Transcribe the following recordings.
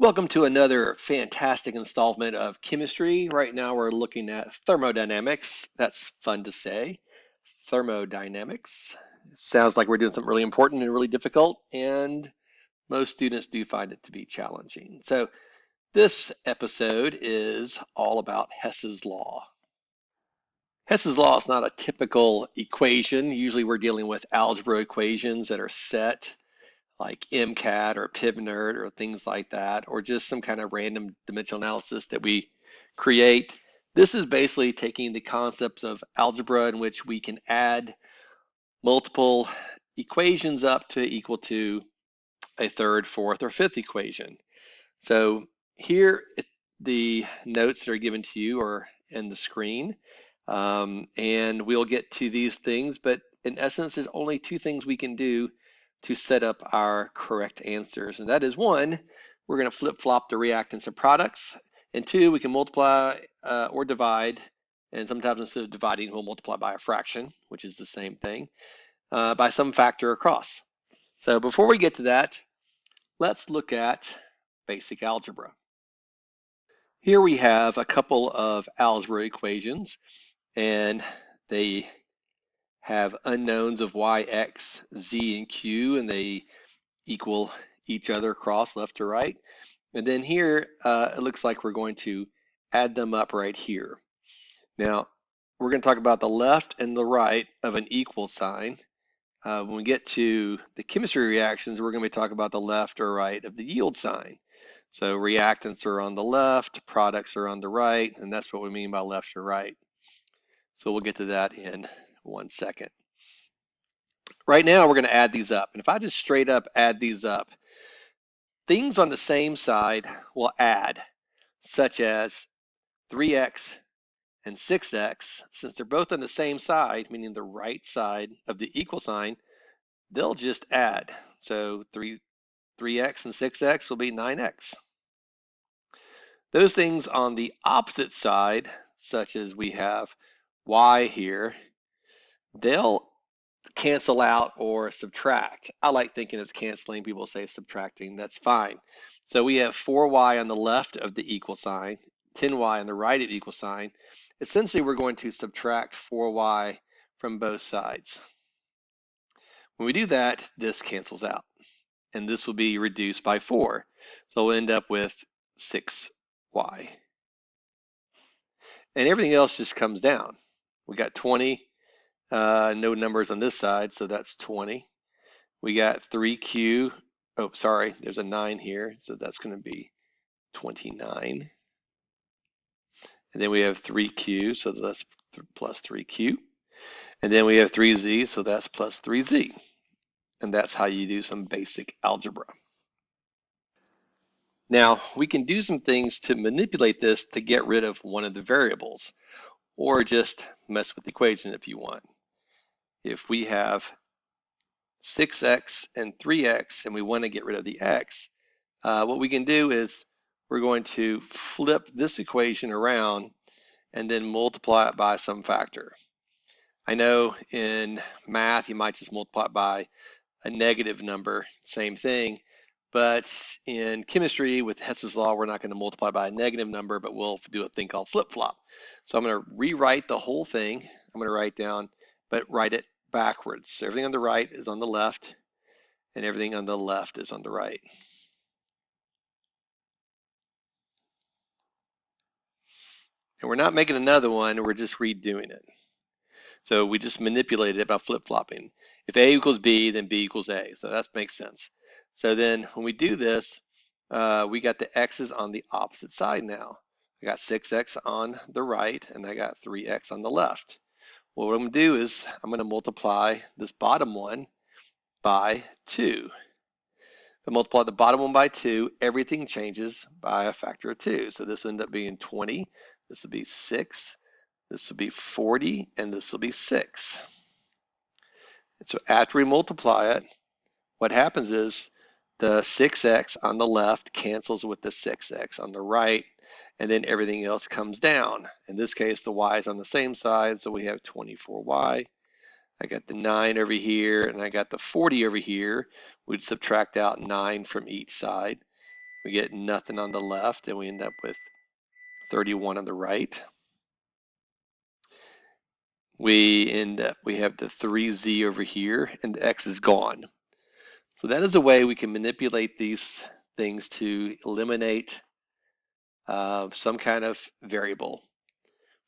Welcome to another fantastic installment of chemistry. Right now we're looking at thermodynamics. That's fun to say. Thermodynamics. Sounds like we're doing something really important and really difficult, and most students do find it to be challenging. So this episode is all about Hess's law. Hess's law is not a typical equation. Usually we're dealing with algebra equations that are set like MCAT or PivNerd or things like that, or just some kind of random dimensional analysis that we create. This is basically taking the concepts of algebra in which we can add multiple equations up to equal to a third, fourth, or fifth equation. So here, the notes that are given to you are in the screen, and we'll get to these things, but in essence, there's only two things we can do to set up our correct answers. And that is one, we're going to flip-flop the reactants and products. And two, we can multiply or divide. And sometimes instead of dividing, we'll multiply by a fraction, which is the same thing, by some factor across. So before we get to that, let's look at basic algebra. Here we have a couple of algebra equations, and they have unknowns of y, x, z, and q, and they equal each other across left to right. And then here, it looks like we're going to add them up right here. Now, we're going to talk about the left and the right of an equal sign. When we get to the chemistry reactions, we're going to be talking about the left or right of the yield sign. So reactants are on the left, products are on the right, and that's what we mean by left or right. So we'll get to that in 1 second. Right now, we're going to add these up. And if I just straight up add these up, things on the same side will add, such as 3x and 6x. Since they're both on the same side, meaning the right side of the equal sign, they'll just add. So 3x and 6x will be 9x. Those things on the opposite side, such as we have y here, they'll cancel out or subtract. I like thinking of canceling. People say subtracting. That's fine. So we have 4y on the left of the equal sign, 10y on the right of the equal sign. Essentially, we're going to subtract 4y from both sides. When we do that, this cancels out, and this will be reduced by 4. So we'll end up with 6y. And everything else just comes down. We got 20, no numbers on this side, so that's 20. We got 3q, oh, sorry, there's a 9 here, so that's going to be 29. And then we have 3q, so that's plus 3q. And then we have 3z, so that's plus 3z. And that's how you do some basic algebra. Now, we can do some things to manipulate this to get rid of one of the variables, or just mess with the equation if you want. If we have 6x and 3x and we want to get rid of the x, what we can do is we're going to flip this equation around and then multiply it by some factor. I know in math you might just multiply it by a negative number, same thing, but in chemistry with Hess's law, we're not going to multiply by a negative number, but we'll do a thing called flip-flop. So I'm going to rewrite the whole thing. I'm going to write down, but write it backwards. So everything on the right is on the left, and everything on the left is on the right. And we're not making another one, we're just redoing it. So we just manipulated it by flip-flopping. If A equals B, then B equals A. So that makes sense. So then when we do this, we got the x's on the opposite side now. I got 6x on the right, and I got 3x on the left. Well, what I'm going to do is I'm going to multiply this bottom one by 2. If I multiply the bottom one by 2, everything changes by a factor of 2. So this will end up being 20. This will be 6. This will be 40, and this will be 6. And so after we multiply it, what happens is the 6x on the left cancels with the 6x on the right, and then everything else comes down. In this case, the y is on the same side, so we have 24y. I got the 9 over here, and I got the 40 over here. We'd subtract out 9 from each side. We get nothing on the left, and we end up with 31 on the right. We have the 3z over here, and the x is gone. So that is a way we can manipulate these things to eliminate some kind of variable.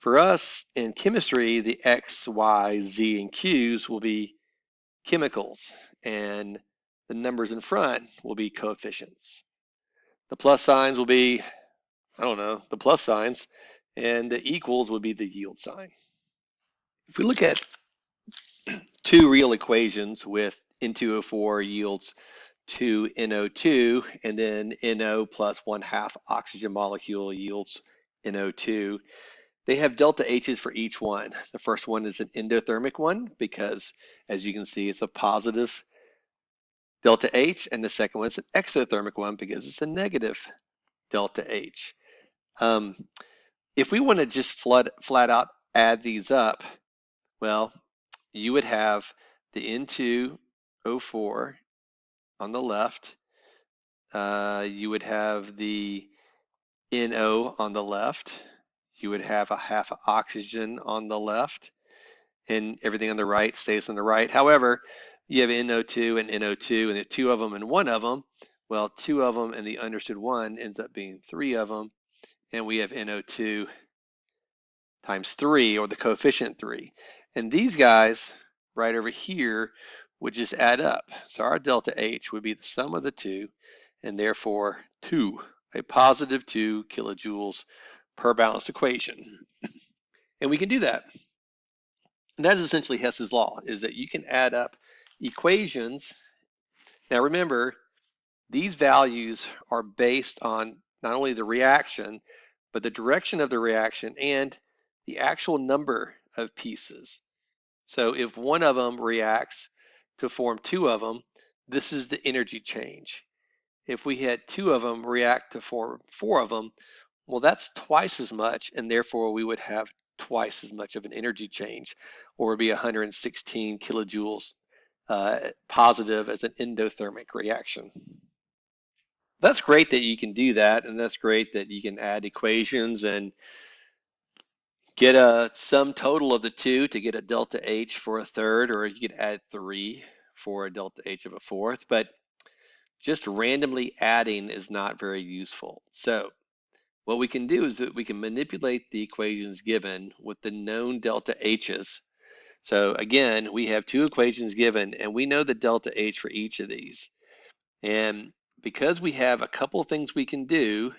For us in chemistry, the x, y, z, and q's will be chemicals, and the numbers in front will be coefficients. The plus signs will be, I don't know, the plus signs, and the equals would be the yield sign. If we look at two real equations with N2O4 yields 2NO2, and then NO plus 1/2 oxygen molecule yields NO2. They have delta H's for each one. The first one is an endothermic one because, as you can see, it's a positive delta H, and the second one is an exothermic one because it's a negative delta H. If we want to just flat out add these up, well, you would have the N2O4 on the left. You would have the NO on the left. You would have a half oxygen on the left, and everything on the right stays on the right. However, you have NO2 and NO2, and there are two of them and one of them. Well, two of them and the understood one ends up being three of them, and we have NO2 times 3, or the coefficient 3. And these guys right over here would just add up. So our delta H would be the sum of the two, and therefore 2, a positive 2 kilojoules per balanced equation. And we can do that. And that is essentially Hess's law, is that you can add up equations. Now remember, these values are based on not only the reaction, but the direction of the reaction and the actual number of pieces. So if one of them reacts to form two of them, this is the energy change. If we had two of them react to form four of them, well, that's twice as much, and therefore we would have twice as much of an energy change, or it would be 116 kilojoules positive as an endothermic reaction. That's great that you can do that, and that's great that you can add equations and get a sum total of the two to get a delta H for a third, or you could add 3 for a delta H of a fourth, but just randomly adding is not very useful. So what we can do is that we can manipulate the equations given with the known delta H's. So again, we have two equations given, and we know the delta H for each of these. And because we have a couple of things we can do,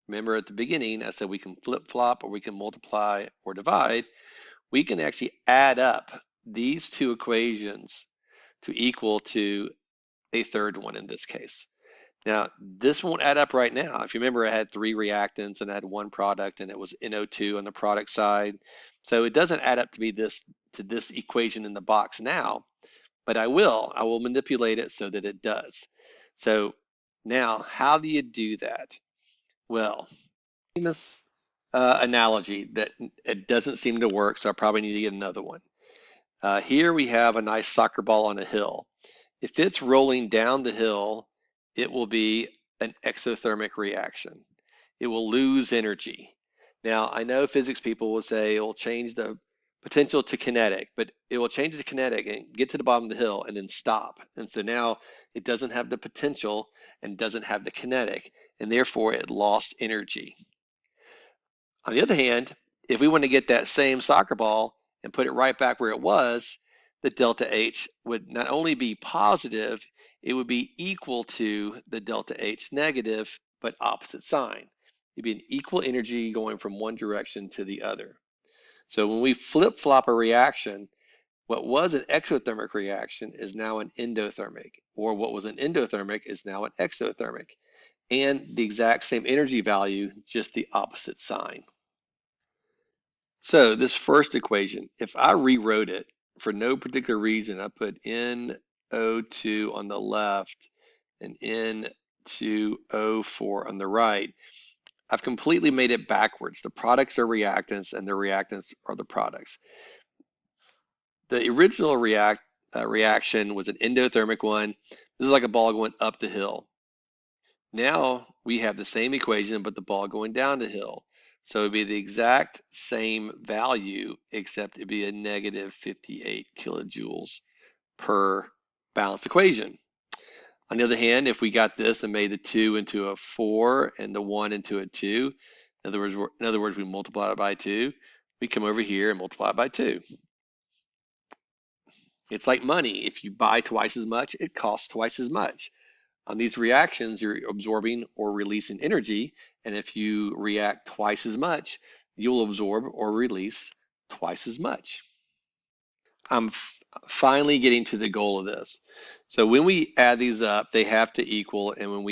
remember at the beginning, I said we can flip-flop, or we can multiply or divide, we can actually add up these two equations to equal to a third one in this case. Now, this won't add up right now. If you remember, I had 3 reactants and I had 1 product, and it was NO2 on the product side. So it doesn't add up to this equation in the box now, but I will manipulate it so that it does. So now, how do you do that? Well, famous analogy that it doesn't seem to work, so I probably need to get another one. Here we have a nice soccer ball on a hill. If it's rolling down the hill, it will be an exothermic reaction. It will lose energy. Now, I know physics people will say it will change the potential to kinetic, but it will change the kinetic and get to the bottom of the hill and then stop. And so now it doesn't have the potential and doesn't have the kinetic, and therefore it lost energy. On the other hand, if we want to get that same soccer ball and put it right back where it was, the delta H would not only be positive, it would be equal to the delta H negative, but opposite sign. It'd be an equal energy going from one direction to the other. So when we flip-flop a reaction, what was an exothermic reaction is now an endothermic, or what was an endothermic is now an exothermic, and the exact same energy value, just the opposite sign. So this first equation, if I rewrote it for no particular reason, I put NO2 on the left and N2O4 on the right, I've completely made it backwards. The products are reactants and the reactants are the products. The original reaction was an endothermic one. This is like a ball going up the hill. Now we have the same equation, but the ball going down the hill. So it'd be the exact same value, except it'd be a negative 58 kilojoules per balanced equation. On the other hand, if we got this and made the 2 into a 4 and the 1 into a 2, in other words, we multiply it by 2, we come over here and multiply it by 2. It's like money. If you buy twice as much, it costs twice as much. On these reactions, you're absorbing or releasing energy, and if you react twice as much, you'll absorb or release twice as much. I'm finally getting to the goal of this. So when we add these up, they have to equal, and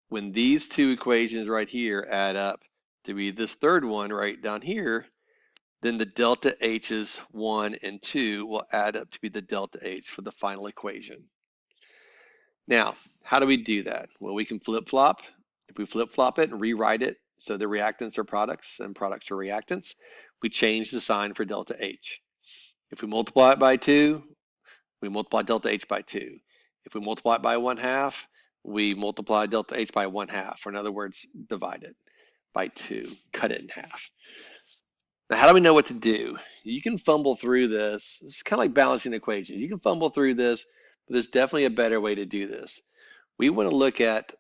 when these two equations right here add up to be this third one right down here, then the delta H's 1 and 2 will add up to be the delta H for the final equation. Now, how do we do that? Well, we can flip-flop. If we flip-flop it and rewrite it so the reactants are products and products are reactants, we change the sign for delta H. If we multiply it by 2, we multiply delta H by 2. If we multiply it by 1/2, we multiply delta H by 1/2, or in other words, divide it by 2, cut it in half. Now, how do we know what to do? You can fumble through this. It's kind of like balancing equations. You can fumble through this, but there's definitely a better way to do this. We want to look at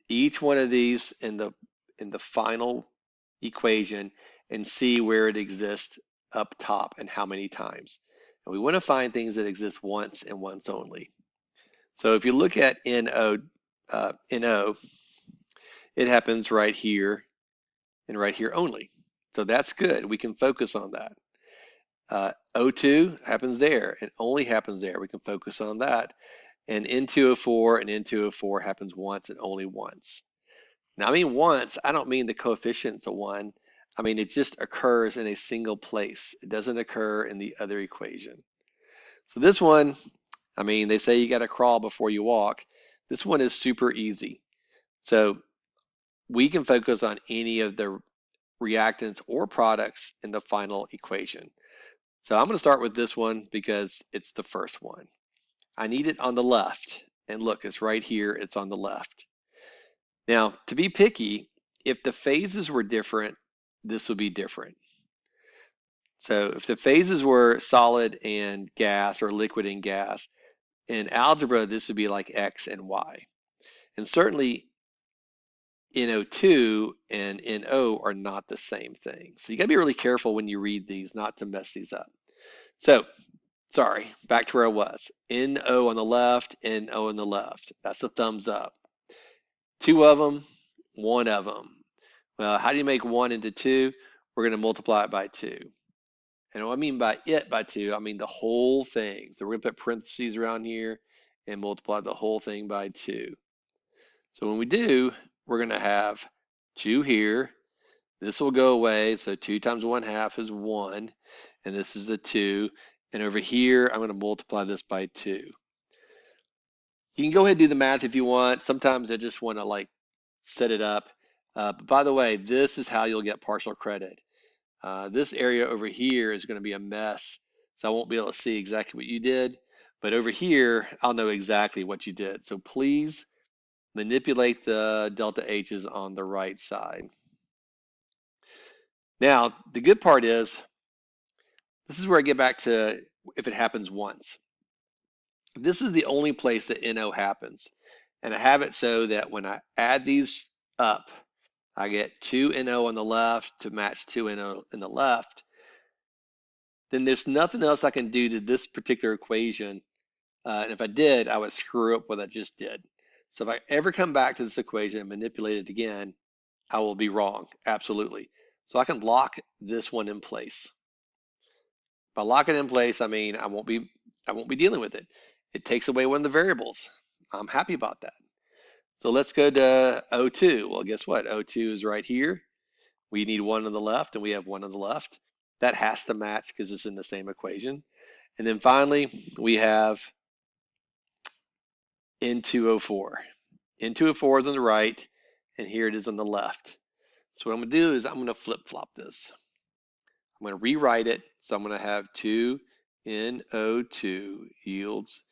each one of these in the final equation and see where it exists up top and how many times. And we want to find things that exist once and once only. So if you look at NO, NO, it happens right here and right here only. So that's good. We can focus on that. O2 happens there and only happens there. We can focus on that. And N2O4 and N2O4 happens once and only once. Now, I mean once, I don't mean the coefficient's a 1. I mean it just occurs in a single place. It doesn't occur in the other equation. So this one, I mean, they say you got to crawl before you walk. This one is super easy. So we can focus on any of the reactants or products in the final equation. So I'm going to start with this one because it's the first one. I need it on the left. And look, it's right here. It's on the left. Now, to be picky, if the phases were different, this would be different. So if the phases were solid and gas or liquid and gas, in algebra, this would be like X and Y. And certainly NO2 and NO are not the same thing. So you gotta be really careful when you read these not to mess these up. So, sorry, back to where I was. NO on the left, NO on the left. That's the thumbs up. 2 of them, 1 of them. Well, how do you make 1 into 2? We're going to multiply it by 2. And what I mean by 2, I mean the whole thing. So we're going to put parentheses around here and multiply the whole thing by 2. So when we do, we're going to have 2 here. This will go away. So 2 times 1/2 is 1. And this is a 2. And over here, I'm going to multiply this by 2. You can go ahead and do the math if you want. Sometimes I just want to like set it up. But by the way, this is how you'll get partial credit. This area over here is going to be a mess, so I won't be able to see exactly what you did. But over here, I'll know exactly what you did. So please manipulate the delta H's on the right side. Now, the good part is, this is where I get back to if it happens once. This is the only place that NO happens. And I have it so that when I add these up, I get 2 NO on the left to match 2 NO in the left. Then there's nothing else I can do to this particular equation. And if I did, I would screw up what I just did. So if I ever come back to this equation and manipulate it again, I will be wrong, absolutely. So I can lock this one in place. By locking it in place, I mean I won't be dealing with it. It takes away one of the variables. I'm happy about that. So let's go to O2. Well, guess what? O2 is right here. We need 1 on the left, and we have 1 on the left. That has to match because it's in the same equation. And then finally, we have N2O4. N2O4 is on the right, and here it is on the left. So what I'm going to do is I'm going to flip-flop this. I'm going to rewrite it. So I'm going to have 2NO2 yields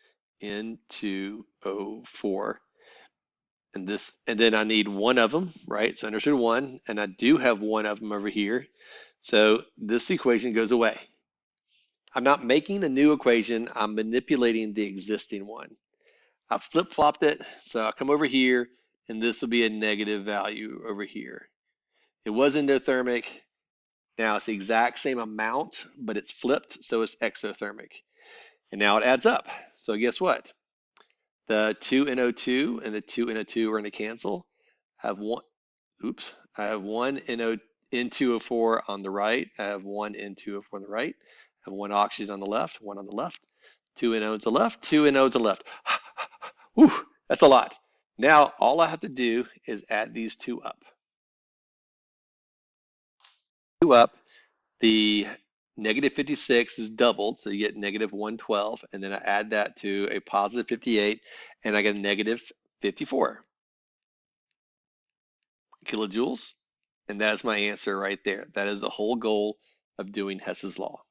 N2O4. and this, and then I need one of them, right? So I understood one, and I do have one of them over here. So this equation goes away. I'm not making a new equation, I'm manipulating the existing one. I flip-flopped it, so I come over here, and this will be a negative value over here. It was endothermic. Now it's the exact same amount, but it's flipped, so it's exothermic. And now it adds up. So guess what? The 2NO2 and the 2NO2 are going to cancel. I have one, oops, I have one N2O4 on the right. I have one N2O4 on the right. I have one oxygen on the left, one on the left. Two NO to the left, two NO to the left. Whew, that's a lot. Now all I have to do is add these two up. Two up, the negative 56 is doubled, so you get negative 112, and then I add that to a positive 58, and I get a negative 54 kilojoules, and that is my answer right there. That is the whole goal of doing Hess's law.